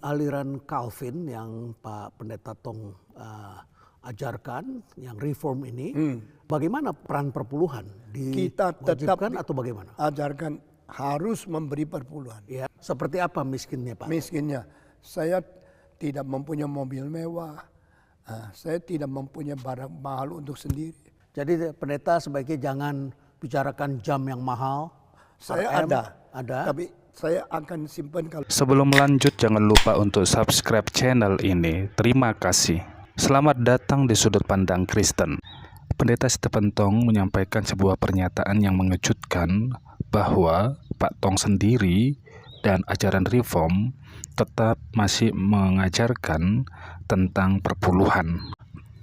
aliran Calvin yang Pak Pendeta Tong ajarkan, yang reform ini, bagaimana peran perpuluhan? Kita tetap Diwajibkan atau bagaimana? ajarkan harus memberi perpuluhan. Ya, seperti apa miskinnya Pak? Miskinnya, saya tidak mempunyai mobil mewah, saya tidak mempunyai barang mahal untuk sendiri. Jadi pendeta sebaiknya jangan bicarakan jam yang mahal. Saya RM, ada, tapi saya akan simpan kalau. Sebelum lanjut, jangan lupa untuk subscribe channel ini. Terima kasih. Selamat datang di Sudut Pandang Kristen. Pendeta Stephen Tong menyampaikan sebuah pernyataan yang mengejutkan bahwa Pak Tong sendiri dan ajaran reform tetap masih mengajarkan tentang perpuluhan.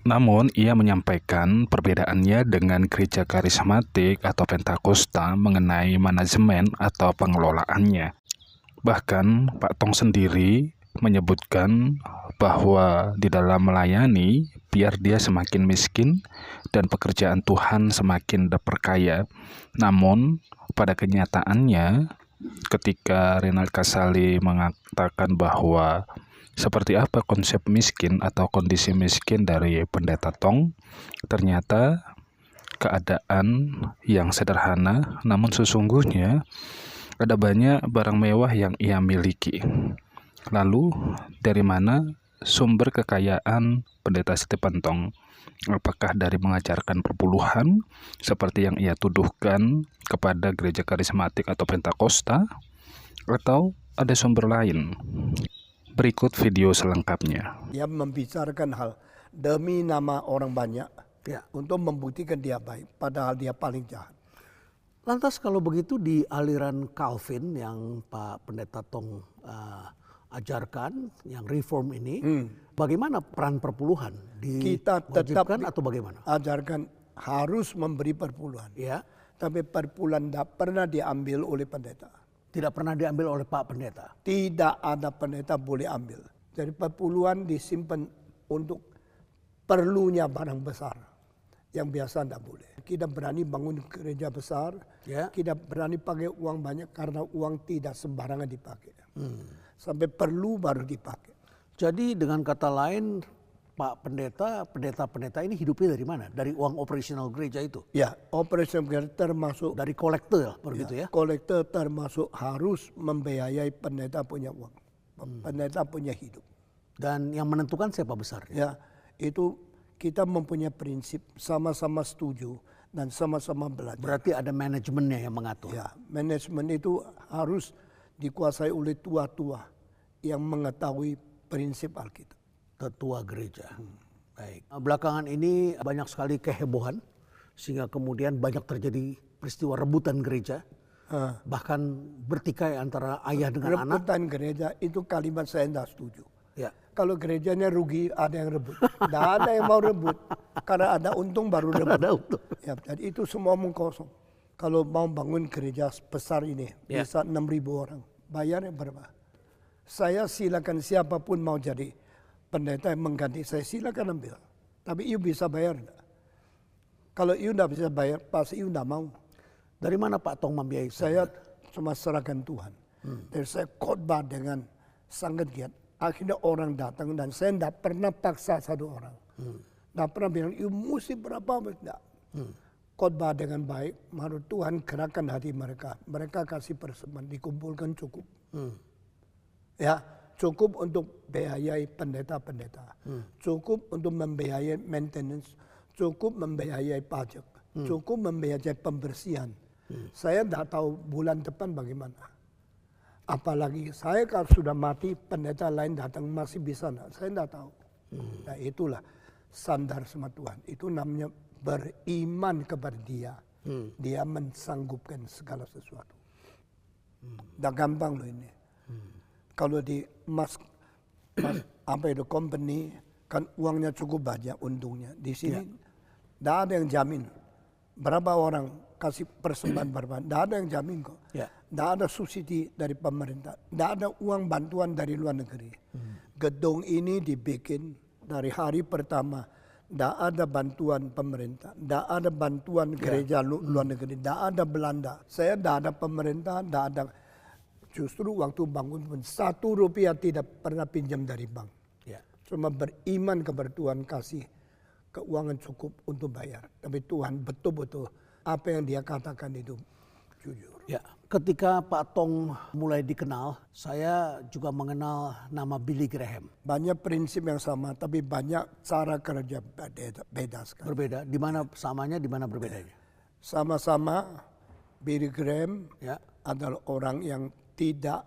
Namun, ia menyampaikan perbedaannya dengan gereja karismatik atau Pentakosta mengenai manajemen atau pengelolaannya. Bahkan, Pak Tong sendiri menyebutkan bahwa di dalam melayani, biar dia semakin miskin dan pekerjaan Tuhan semakin diperkaya. Namun, pada kenyataannya, ketika Renald Kasali mengatakan bahwa seperti apa konsep miskin atau kondisi miskin dari Pendeta Tong, ternyata keadaan yang sederhana, namun sesungguhnya ada banyak barang mewah yang ia miliki. Lalu, dari mana sumber kekayaan Pendeta Stephen Tong? Apakah dari mengajarkan perpuluhan seperti yang ia tuduhkan kepada gereja karismatik atau Pentakosta, atau ada sumber lain? Berikut video selengkapnya. Dia membicarakan hal demi nama orang banyak, untuk membuktikan dia baik, padahal dia paling jahat. Lantas kalau begitu di aliran Calvin yang Pak Pendeta Tong ajarkan, yang reform ini, bagaimana peran perpuluhan? Kita tetap Diwajibkan atau bagaimana? ajarkan harus memberi perpuluhan. Ya, Tapi perpuluhan tidak pernah diambil oleh pendeta. tidak pernah diambil oleh Pak Pendeta. Tidak ada pendeta boleh ambil. Jadi perpuluhan disimpan untuk perlunya barang besar. Yang biasa tidak boleh. Kita berani bangun gereja besar. Kita berani pakai uang banyak karena uang tidak sembarangan dipakai. Sampai perlu baru dipakai. Jadi dengan kata lain, Pak Pendeta, pendeta-pendeta ini hidupnya dari mana? Dari uang operasional gereja itu? Ya, operasional gereja termasuk. Dari kolektor, begitu ya? Kolektor termasuk harus membiayai pendeta punya uang. Pendeta punya hidup. Dan yang menentukan siapa besarnya? Ya, itu kita mempunyai prinsip sama-sama setuju dan sama-sama belajar. Berarti ada manajemennya yang mengatur. Ya, manajemen itu harus dikuasai oleh tua-tua yang mengetahui prinsip Alkitab. Tetua gereja. Baik. Belakangan ini banyak sekali kehebohan sehingga kemudian banyak terjadi peristiwa rebutan gereja. Bahkan bertikai antara ayah dengan anak. Rebutan gereja itu kalimat saya tidak setuju. Ya. Kalau gerejanya rugi ada yang rebut. Tidak ada yang mau rebut. Karena ada untung baru rebut. Ada untung. Ya, jadi itu semua omong kosong. Kalau mau bangun gereja besar ini bisa 6.000 orang. Bayarnya berapa? Saya silakan siapapun mau jadi pendeta yang mengganti saya, silakan ambil. Tapi you bisa bayar enggak? Kalau you tidak bisa bayar, pasti you tidak mau. Dari mana Pak Tong membiayai? Saya cuma serahkan Tuhan. Dan saya khotbah dengan sangat giat. Akhirnya orang datang dan saya tidak pernah paksa satu orang. Tidak pernah bilang, you mesti berapa. Tidak. Khotbah dengan baik, menurut Tuhan gerakan hati mereka. Mereka kasih persembahan, dikumpulkan cukup. Ya, cukup untuk biayai pendeta-pendeta. Cukup untuk membiayai maintenance. Cukup membiayai pajak. Cukup membiayai pembersihan. Saya tidak tahu bulan depan bagaimana. Apalagi saya kalau sudah mati, pendeta lain datang masih bisa enggak? Saya tidak tahu. Nah itulah sandar sama Tuhan. Itu namanya beriman kepada dia. Dia mensanggupkan segala sesuatu. Tidak gampang loh ini. Kalau di apa itu company kan uangnya cukup banyak untungnya. Di sini tidak ada yang jamin berapa orang kasih persembahan berapa. Tidak ada yang jamin kok. Tidak ada subsidi dari pemerintah. Tidak ada uang bantuan dari luar negeri. Gedung ini dibikin dari hari pertama. Tidak ada bantuan pemerintah. Tidak ada bantuan gereja luar negeri. Tidak ada Belanda. Saya tidak ada pemerintah. Tidak ada. Justru waktu bangun pun 1 rupiah tidak pernah pinjam dari bank. Ya. Cuma beriman kepada Tuhan, kasih keuangan cukup untuk bayar. Tapi Tuhan betul-betul apa yang dia katakan itu jujur. Ya, ketika Pak Tong mulai dikenal, saya juga mengenal nama Billy Graham. Banyak prinsip yang sama, tapi banyak cara kerja beda sekali. Berbeda, di mana samanya, di mana berbedanya? Sama-sama Billy Graham Ya, adalah orang yang tidak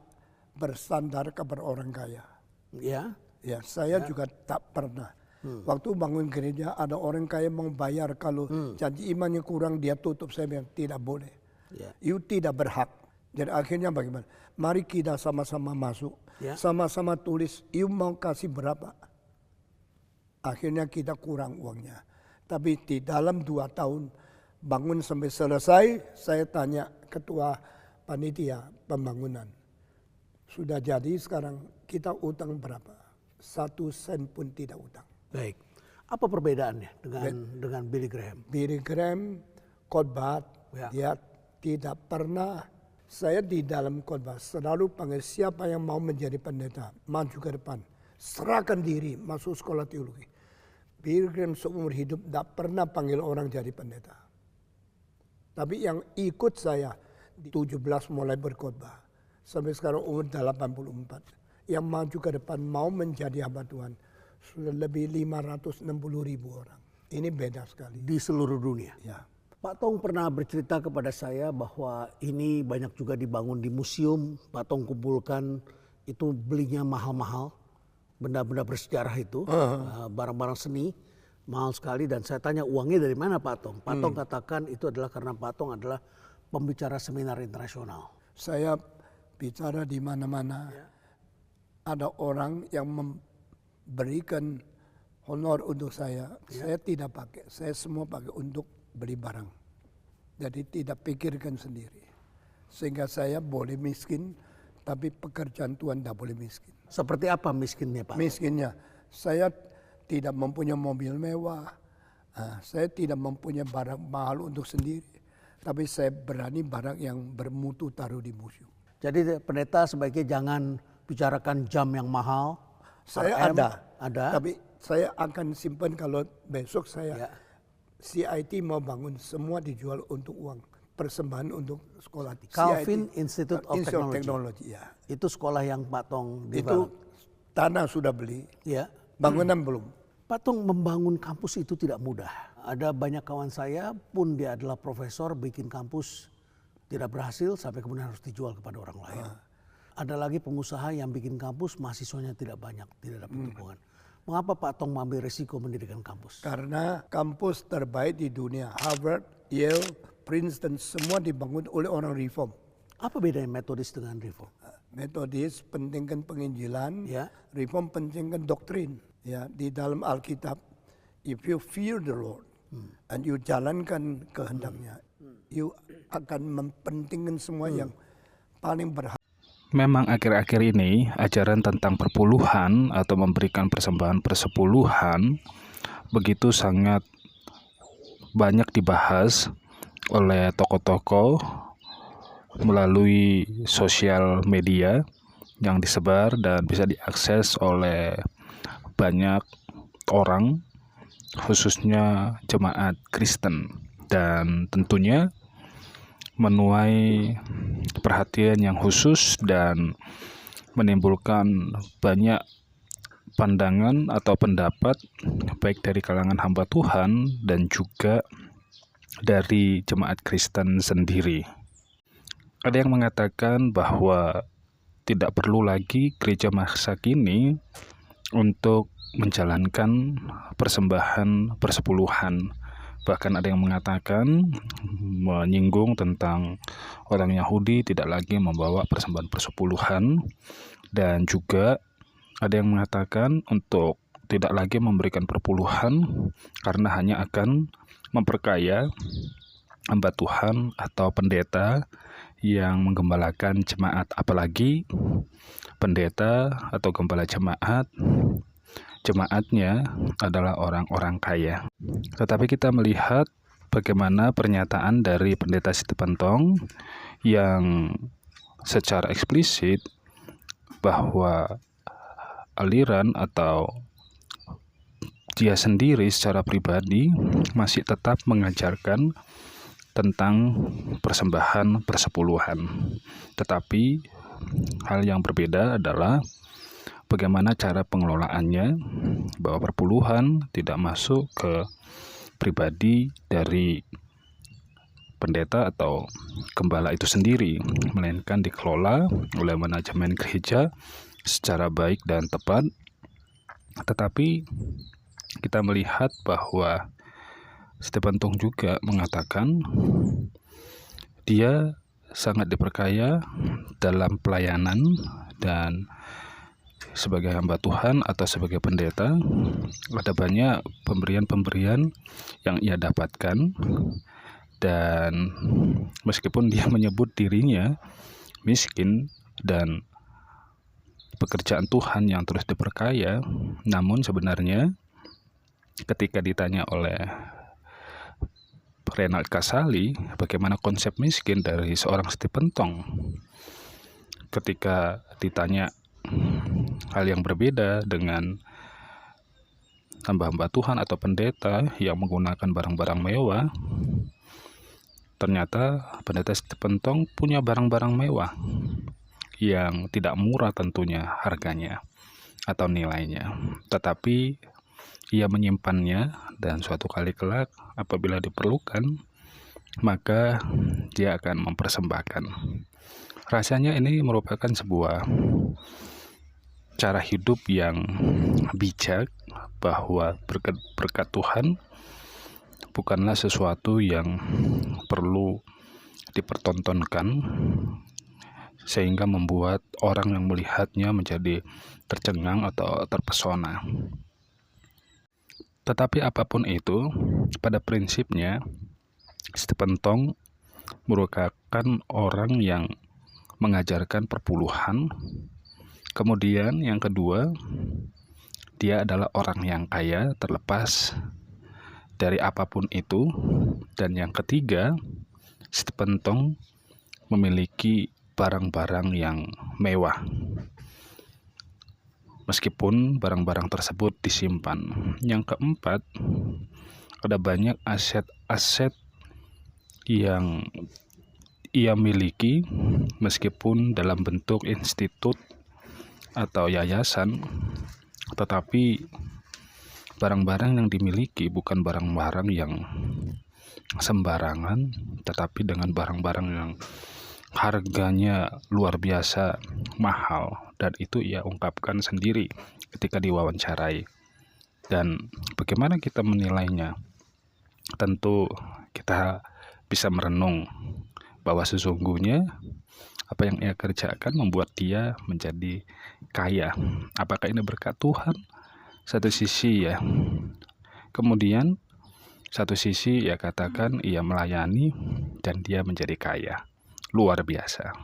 bersandar kepada orang kaya. ya, Ya, saya juga tak pernah. Waktu bangun gereja ada orang kaya mau bayar, kalau janji imannya kurang dia tutup. Saya bilang tidak boleh. ya, You tidak berhak. Jadi akhirnya bagaimana? Mari kita sama-sama masuk. Ya. Sama-sama tulis, you mau kasih berapa? Akhirnya kita kurang uangnya. Tapi di dalam 2 tahun bangun sampai selesai, saya tanya ketua panitia pembangunan. Sudah jadi sekarang kita utang berapa? 1 sen pun tidak utang. baik. Apa perbedaannya dengan Billy Graham? Billy Graham khotbah, Ya. dia tidak pernah, saya di dalam khotbah selalu panggil siapa yang mau menjadi pendeta, maju ke depan, serahkan diri masuk sekolah teologi. Billy Graham seumur hidup tidak pernah panggil orang jadi pendeta. Tapi yang ikut saya di 17 mulai berkhotbah sampai sekarang umur 84, yang maju ke depan mau menjadi hamba Tuhan sudah lebih 560.000 orang. Ini beda sekali. Di seluruh dunia. Ya. Pak Tong pernah bercerita kepada saya bahwa ini banyak juga dibangun di museum. Pak Tong kumpulkan itu belinya mahal-mahal. Benda-benda bersejarah itu, barang-barang seni, mahal sekali. Dan saya tanya uangnya dari mana Pak Tong? Pak Tong katakan itu adalah karena Pak Tong adalah pembicara seminar internasional. Saya bicara di mana-mana, ada orang yang memberikan honor untuk saya. Saya tidak pakai, saya semua pakai untuk beli barang. Jadi tidak pikirkan sendiri. Sehingga saya boleh miskin, tapi pekerjaan Tuhan tidak boleh miskin. Seperti apa miskinnya Pak? Miskinnya, saya tidak mempunyai mobil mewah, saya tidak mempunyai barang mahal untuk sendiri. Tapi saya berani barang yang bermutu taruh di museum. Jadi pendeta sebaiknya jangan bicarakan jam yang mahal. Saya RM, ada, tapi saya akan simpan kalau besok saya CIT mau bangun, semua dijual untuk uang. Persembahan untuk sekolah. Calvin CIT, Institute of Technology. Ya. Itu sekolah yang Pak Tong Itu develop. tanah sudah beli, Ya. bangunan belum. Pak Tong membangun kampus itu tidak mudah. Ada banyak kawan saya pun dia adalah profesor bikin kampus tidak berhasil sampai kemudian harus dijual kepada orang lain. Ada lagi pengusaha yang bikin kampus mahasiswanya tidak banyak, tidak dapat dukungan. Mengapa Pak Tong mengambil risiko mendirikan kampus? Karena kampus terbaik di dunia, Harvard, Yale, Princeton, semua dibangun oleh orang reform. Apa bedanya metodis dengan reform? Metodis pentingkan penginjilan, Ya. reform pentingkan doktrin. Ya, di dalam Alkitab, if you fear the Lord and you jalankan kehendaknya, you akan mempentingkan semua yang paling berharga. Memang akhir-akhir ini ajaran tentang perpuluhan atau memberikan persembahan persepuluhan begitu sangat banyak dibahas oleh tokoh-tokoh melalui sosial media yang disebar dan bisa diakses oleh banyak orang, khususnya jemaat Kristen, dan tentunya menuai perhatian yang khusus dan menimbulkan banyak pandangan atau pendapat baik dari kalangan hamba Tuhan dan juga dari jemaat Kristen sendiri. Ada yang mengatakan bahwa tidak perlu lagi gereja masa kini untuk menjalankan persembahan persepuluhan. Bahkan ada yang mengatakan, menyinggung tentang orang Yahudi tidak lagi membawa persembahan persepuluhan, dan juga ada yang mengatakan untuk tidak lagi memberikan perpuluhan karena hanya akan memperkaya hamba Tuhan atau pendeta yang menggembalakan jemaat, apalagi pendeta atau gembala jemaatnya adalah orang-orang kaya. Tetapi kita melihat bagaimana pernyataan dari Pendeta Stephen Tong yang secara eksplisit bahwa aliran atau dia sendiri secara pribadi masih tetap mengajarkan tentang persembahan persepuluhan. Tetapi hal yang berbeda adalah bagaimana cara pengelolaannya, bahwa perpuluhan tidak masuk ke pribadi dari pendeta atau gembala itu sendiri, melainkan dikelola oleh manajemen gereja secara baik dan tepat. Tetapi kita melihat bahwa Stephen Tong juga mengatakan dia sangat diperkaya dalam pelayanan, dan sebagai hamba Tuhan atau sebagai pendeta ada banyak pemberian-pemberian yang ia dapatkan. Dan meskipun dia menyebut dirinya miskin dan pekerjaan Tuhan yang terus diperkaya, namun sebenarnya ketika ditanya oleh Renald Kasali bagaimana konsep miskin dari seorang Stephen Tong, ketika ditanya hal yang berbeda dengan hamba-hamba Tuhan atau pendeta yang menggunakan barang-barang mewah, ternyata pendeta Stephen Tong punya barang-barang mewah yang tidak murah tentunya harganya atau nilainya, tetapi ia menyimpannya, dan suatu kali kelak apabila diperlukan maka dia akan mempersembahkan. Rasanya ini merupakan sebuah cara hidup yang bijak, bahwa berkat Tuhan bukanlah sesuatu yang perlu dipertontonkan sehingga membuat orang yang melihatnya menjadi tercengang atau terpesona. Tetapi apapun itu, pada prinsipnya Stephen Tong merupakan orang yang mengajarkan perpuluhan. Kemudian yang kedua, dia adalah orang yang kaya terlepas dari apapun itu. Dan yang ketiga, Stephen Tong memiliki barang-barang yang mewah, meskipun barang-barang tersebut disimpan. Yang keempat, ada banyak aset-aset yang ia miliki, meskipun dalam bentuk institut atau yayasan, tetapi barang-barang yang dimiliki bukan barang-barang yang sembarangan, tetapi dengan barang-barang yang harganya luar biasa mahal, dan itu ia ungkapkan sendiri ketika diwawancarai. Dan bagaimana kita menilainya? Tentu kita bisa merenung bahwa sesungguhnya apa yang ia kerjakan membuat dia menjadi kaya. Apakah ini berkat Tuhan? Satu sisi ya. Kemudian satu sisi ia katakan ia melayani dan dia menjadi kaya. Luar biasa.